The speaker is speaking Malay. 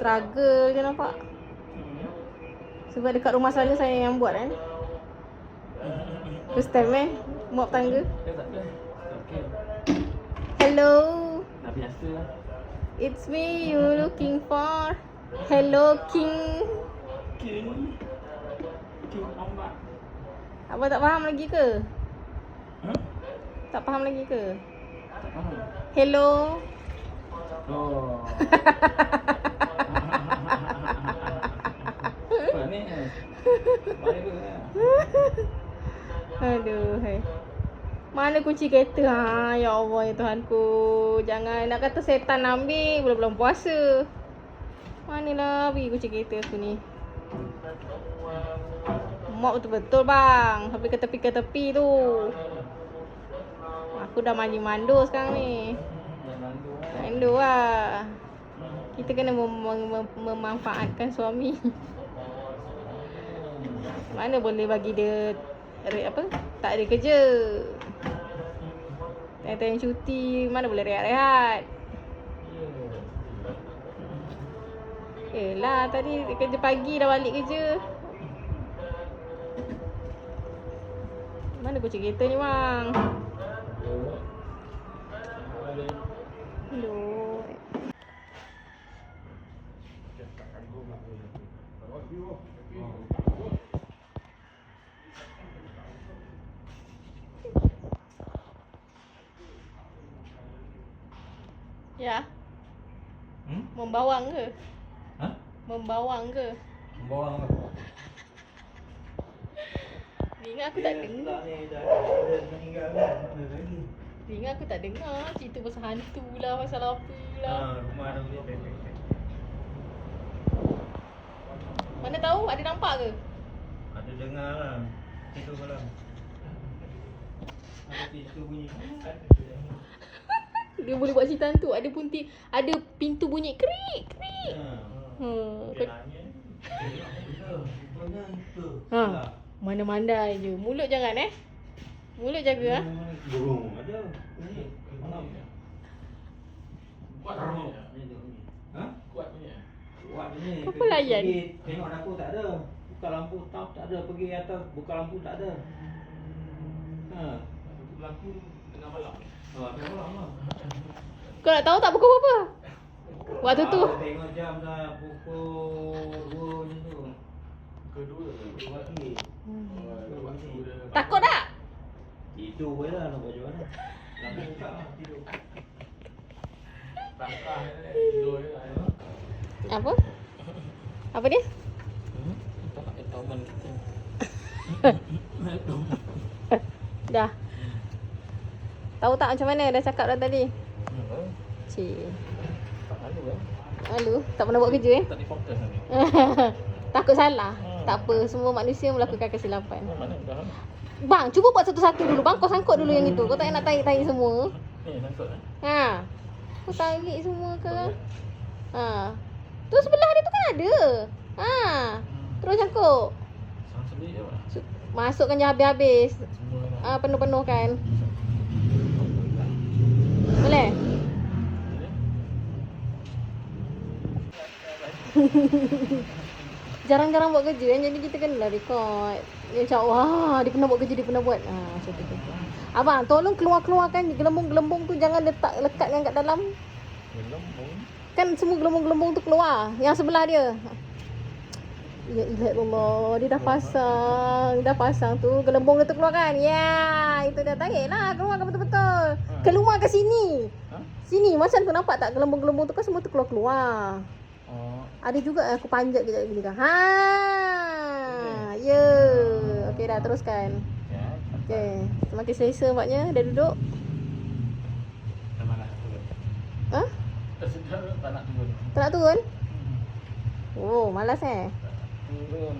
struggle je nampak. Sebab dekat rumah saya yang buat kan. First time mop tangga. Hello. Dah biasa lah. It's me you looking for. Hello King. King ombak. Abang tak faham lagi ke? Huh? Tak faham lagi ke? Tak faham. Hello. Oh. Apa ni? Baik tu ya. Aduh, hai. Mana kunci kereta? Ha, ya Allah ya Tuhanku. Jangan nak kata setan ambil bulan-bulan puasa. Manalah pergi kunci kereta aku ni. Mop betul-betul bang. Sampai ke tepi tu. Aku dah mandi-mando sekarang ni. Mando lah. Kita kena memanfaatkan suami. Mana boleh bagi dia apa? Tak ada kerja. Time-time cuti mana boleh rehat-rehat. Yelah tadi kerja pagi dah balik kerja. Mana kunci kereta ni bang? Hello. Ya. Membawang ke? Ha? Membawang ke? Membawang apa? Dia ingat aku tak dengar. Dah meninggal kan? Mana lagi? Dia ingat aku tak dengar. Cerita pasal hantu lah, pasal apa lah. Rumah ada dia pepek. Mana tahu ada nampak ke? Ada dengar lah. Tidur malam. Ada pintu bunyi. Dia boleh buat cerita hantu. Ada pintu bunyi krik krik. Ha. Mana-mandai je. Mulut jangan Mulut jaga Burung ada. Malam. Kuat bunyi. Ha? Kuat bunyi. Kuat ni. Apa layan? Tengok dapur tak ada. Buka lampu tak ada. Pergi atas buka lampu tak ada. Ha. Lampu tengah malam. Tengok malam lah. Kau nak tahu tak pukul berapa? Waktu tu Tengok jam dah pukul 2 macam tu. Kedua. Pagi. takut tak? Tidur je lah nak buat macam mana. Lampu buka lah tidur. Tangkah tidur je lah. Apa? Apa dia? Tak pakai taman kita. Dah. Tahu tak macam mana dah cakap dah tadi? Cik. Malu, tak pernah buat kerja Tak difokus ni. Takut salah. Tak apa, semua manusia melakukan kesilapan. Mana dah? Bang, cuba buat satu-satu dulu. Bang, kau sangkut dulu yang itu. Kau tak nak tarik-tarik semua. Ni sangkut eh. Ha. Kau tarik semua ke? Ha. Tu sebelah dia tu kan ada. Ha. Terus sangkut. Sang sendiri je pak. Masukkan je habis-habis. Semua Penuh-penuh kan. Boleh? Jarang-jarang buat kerja kan, jadi kita kena record. Dia macam, wah, dia pernah buat kerja, dia pernah buat. Macam tu. Abang, tolong keluar-keluarkan gelembung-gelembung tu, jangan lekatkan kat dalam. gelembung. Kan semua gelembung-gelembung tu keluar. Yang sebelah dia. Ya Allah, dia dah pasang tu. Gelembung dia tu keluar kan. Ya, itu dah tarik lah. Keluarkan betul-betul. Keluar ke sini. Sini, macam tu nampak tak gelembung-gelembung tu kan semua tu keluar-keluar. Oh. Ada juga aku panjat kejap gini kan. Ha. Ya. Okey dah teruskan. Ya. Okey. Semakin selesa nampaknya. Dah duduk. Dah malas turun. Ha? Tak nak turun. Tak nak turun? Oh, malas Turun.